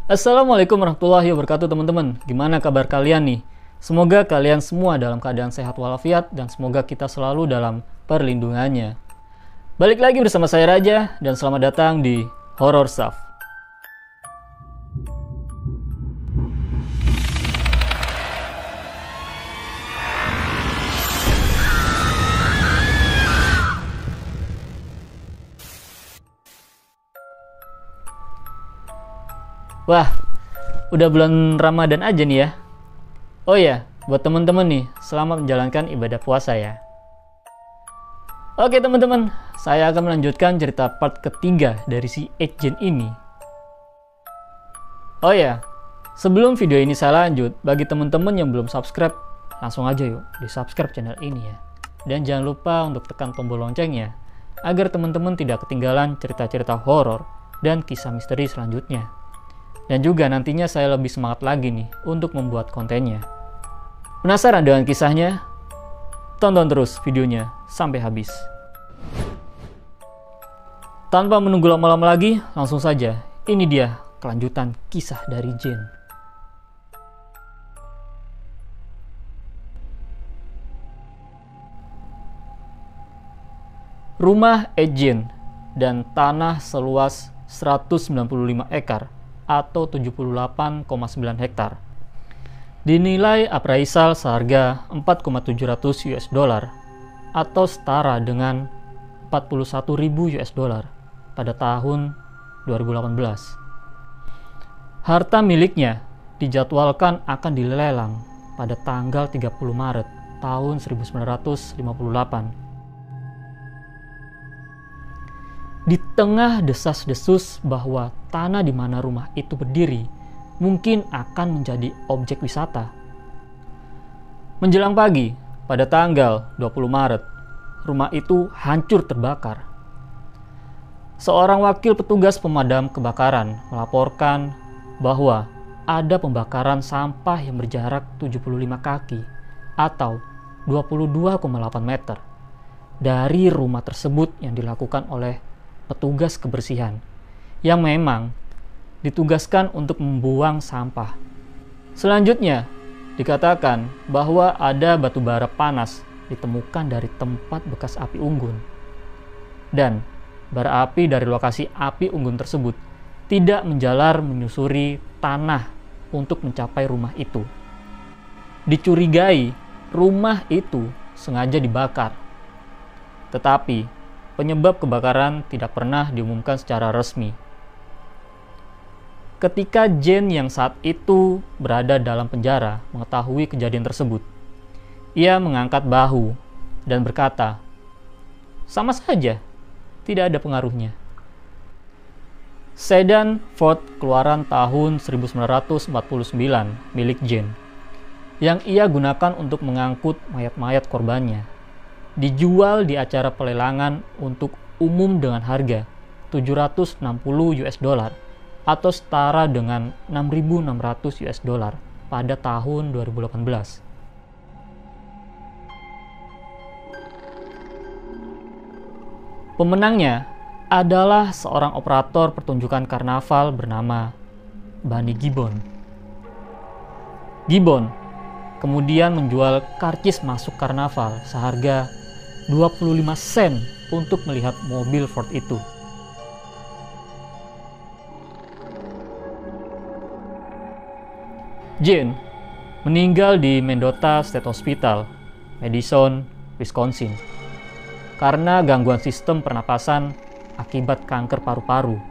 Assalamualaikum warahmatullahi wabarakatuh teman-teman. Gimana kabar kalian nih? Semoga kalian semua dalam keadaan sehat walafiat dan semoga kita selalu dalam perlindungannya. Balik lagi bersama saya Raja dan selamat datang di Horror Stuff. Wah, udah bulan Ramadan aja nih ya. Oh ya, buat teman-teman nih, selamat menjalankan ibadah puasa ya. Oke teman-teman, saya akan melanjutkan cerita part ketiga dari si Agent ini. Oh ya, sebelum video ini saya lanjut, bagi teman-teman yang belum subscribe, langsung aja yuk di subscribe channel ini ya. Dan jangan lupa untuk tekan tombol loncengnya, agar teman-teman tidak ketinggalan cerita-cerita horor dan kisah misteri selanjutnya. Dan juga nantinya saya lebih semangat lagi nih untuk membuat kontennya. Penasaran dengan kisahnya? Tonton terus videonya sampai habis. Tanpa menunggu lama-lama lagi, langsung saja. Ini dia kelanjutan kisah dari Jin. Rumah Jin dan tanah seluas 195 ekar atau 78,9 hektar. Dinilai appraisal seharga 4,700 US dollar atau setara dengan 41.000 US dollar pada tahun 2018. Harta miliknya dijadwalkan akan dilelang pada tanggal 30 Maret tahun 1958. Di tengah desas-desus bahwa tanah di mana rumah itu berdiri mungkin akan menjadi objek wisata. Menjelang pagi, pada tanggal 20 Maret, rumah itu hancur terbakar. Seorang wakil petugas pemadam kebakaran melaporkan bahwa ada pembakaran sampah yang berjarak 75 kaki atau 22,8 meter dari rumah tersebut yang dilakukan oleh petugas kebersihan yang memang ditugaskan untuk membuang sampah. Selanjutnya, dikatakan bahwa ada batu bara panas ditemukan dari tempat bekas api unggun. Dan bara api dari lokasi api unggun tersebut tidak menjalar menyusuri tanah untuk mencapai rumah itu. Dicurigai rumah itu sengaja dibakar. Tetapi penyebab kebakaran tidak pernah diumumkan secara resmi. Ketika Jin yang saat itu berada dalam penjara mengetahui kejadian tersebut, ia mengangkat bahu dan berkata, "Sama saja, tidak ada pengaruhnya." Sedan Ford keluaran tahun 1949 milik Jin, yang ia gunakan untuk mengangkut mayat-mayat korbannya, dijual di acara pelelangan untuk umum dengan harga 760 US dollar atau setara dengan 6.600 US dollar pada tahun 2018. Pemenangnya adalah seorang operator pertunjukan karnaval bernama Bunny Gibbon. Gibbon kemudian menjual karcis masuk karnaval seharga 25 sen untuk melihat mobil Ford itu. Jin meninggal di Mendota State Hospital, Madison, Wisconsin, karena gangguan sistem pernapasan akibat kanker paru-paru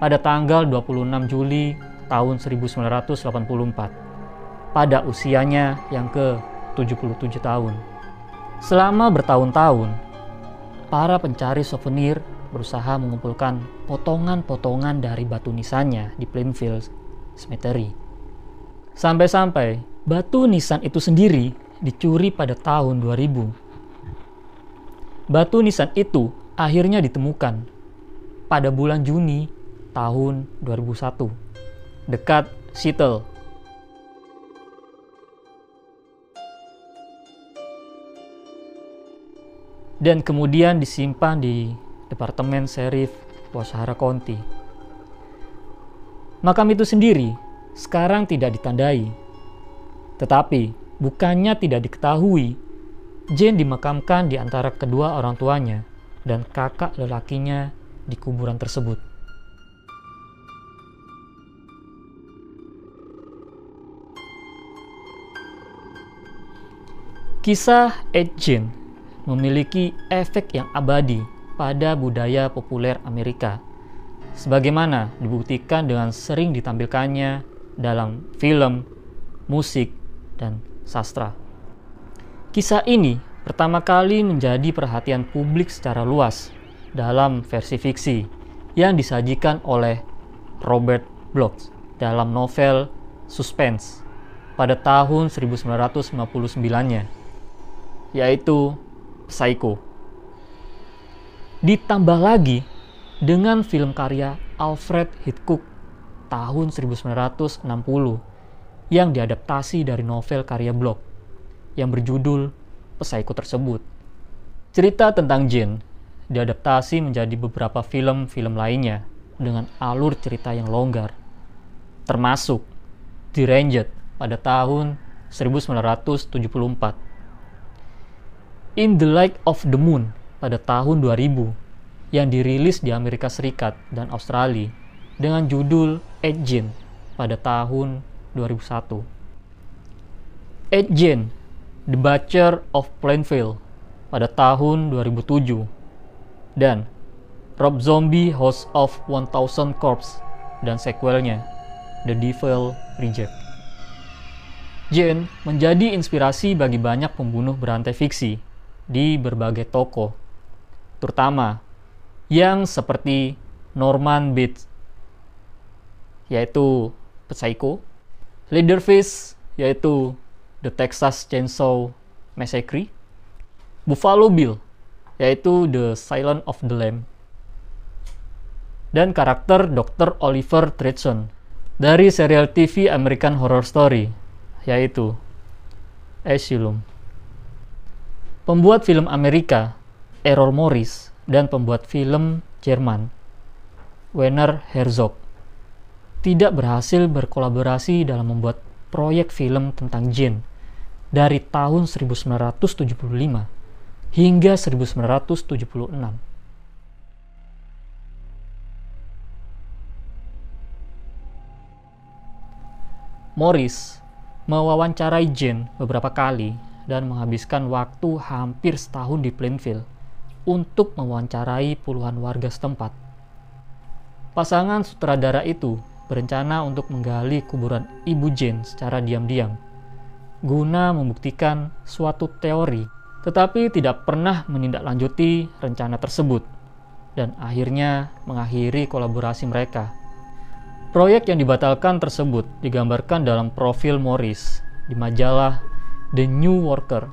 pada tanggal 26 Juli tahun 1984 pada usianya yang ke-77 tahun. Selama bertahun-tahun, para pencari souvenir berusaha mengumpulkan potongan-potongan dari batu nisannya di Plainfield Cemetery. Sampai-sampai batu nisan itu sendiri dicuri pada tahun 2000. Batu nisan itu akhirnya ditemukan pada bulan Juni tahun 2001 dekat Seattle. Dan kemudian disimpan di Departemen Sheriff Wasahara County. Makam itu sendiri sekarang tidak ditandai. Tetapi bukannya tidak diketahui, Jane dimakamkan di antara kedua orang tuanya dan kakak lelakinya di kuburan tersebut. Kisah Ed Gein memiliki efek yang abadi pada budaya populer Amerika, sebagaimana dibuktikan dengan sering ditampilkannya dalam film, musik, dan sastra. Kisah ini pertama kali menjadi perhatian publik secara luas dalam versi fiksi yang disajikan oleh Robert Bloch dalam novel suspense pada tahun 1959-nya, yaitu Psycho. Ditambah lagi dengan film karya Alfred Hitchcock tahun 1960 yang diadaptasi dari novel karya Bloch yang berjudul Psycho tersebut. Cerita tentang Jane diadaptasi menjadi beberapa film-film lainnya dengan alur cerita yang longgar, termasuk The Ranger pada tahun 1974, In the Light of the Moon pada tahun 2000 yang dirilis di Amerika Serikat dan Australia dengan judul Ed Gein pada tahun 2001. Ed Gein, The Butcher of Plainville pada tahun 2007 dan Rob Zombie House of 1000 Corpse dan sequelnya The Devil Reject. Gein menjadi inspirasi bagi banyak pembunuh berantai fiksi di berbagai toko, terutama yang seperti Norman Bates, yaitu Psycho, Leatherface, yaitu The Texas Chainsaw Massacre, Buffalo Bill, yaitu The Silence of the Lamb, dan karakter Dr. Oliver Treason dari serial TV American Horror Story, yaitu Asylum. Pembuat film Amerika, Errol Morris, dan pembuat film Jerman, Werner Herzog, tidak berhasil berkolaborasi dalam membuat proyek film tentang Jane dari tahun 1975 hingga 1976. Morris mewawancarai Jane beberapa kali dan menghabiskan waktu hampir setahun di Plainville untuk mewawancarai puluhan warga setempat. Pasangan sutradara itu berencana untuk menggali kuburan Ibu Jane secara diam-diam guna membuktikan suatu teori, tetapi tidak pernah menindaklanjuti rencana tersebut dan akhirnya mengakhiri kolaborasi mereka. Proyek yang dibatalkan tersebut digambarkan dalam profil Morris di majalah The New Yorker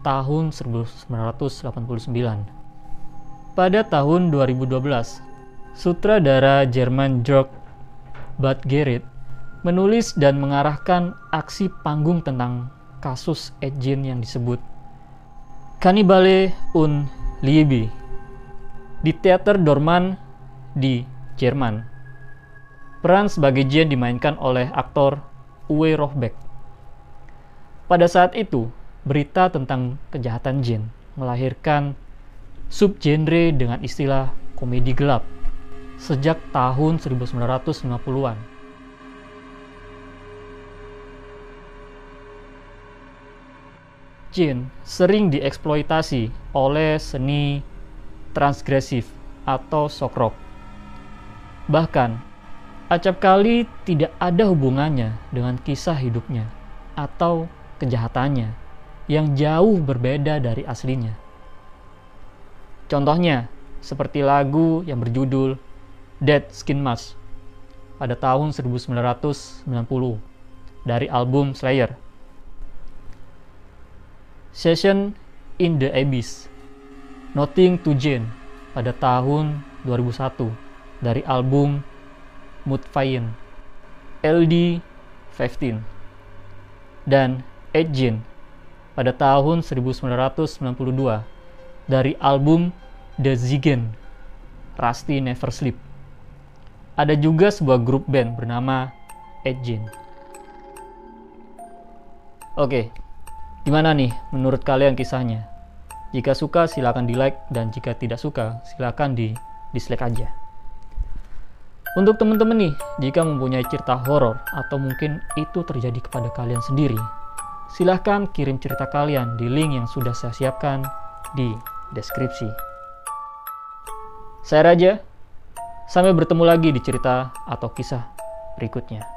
tahun 1989. Pada tahun 2012, sutradara Jerman Jörg Buttgereit menulis dan mengarahkan aksi panggung tentang kasus Ed Gein yang disebut Kannibale und Liebe di Theater Dortmund di Jerman. Peran sebagai Jane dimainkan oleh aktor Uwe Rohbeck. Pada saat itu, berita tentang kejahatan Jane melahirkan subgenre dengan istilah komedi gelap sejak tahun 1990-an. Jane sering dieksploitasi oleh seni transgresif atau shock rock. Bahkan, acapkali tidak ada hubungannya dengan kisah hidupnya atau kejahatannya yang jauh berbeda dari aslinya. Contohnya, seperti lagu yang berjudul Dead Skin Mask pada tahun 1990 dari album Slayer, Session in the Abyss, Nothing to Jane pada tahun 2001 dari album Mudvayne, LD 15, dan Ed Gein pada tahun 1992 dari album The Ziegen, Rusty Never Sleep. ada juga sebuah grup band bernama Edjin. Oke, gimana nih menurut kalian kisahnya? Jika suka silakan di like, dan jika tidak suka silakan di dislike aja. Untuk teman-teman nih, jika mempunyai cerita horor atau mungkin itu terjadi kepada kalian sendiri, silahkan kirim cerita kalian di link yang sudah saya siapkan di deskripsi. Saya Raja, sampai bertemu lagi di cerita atau kisah berikutnya.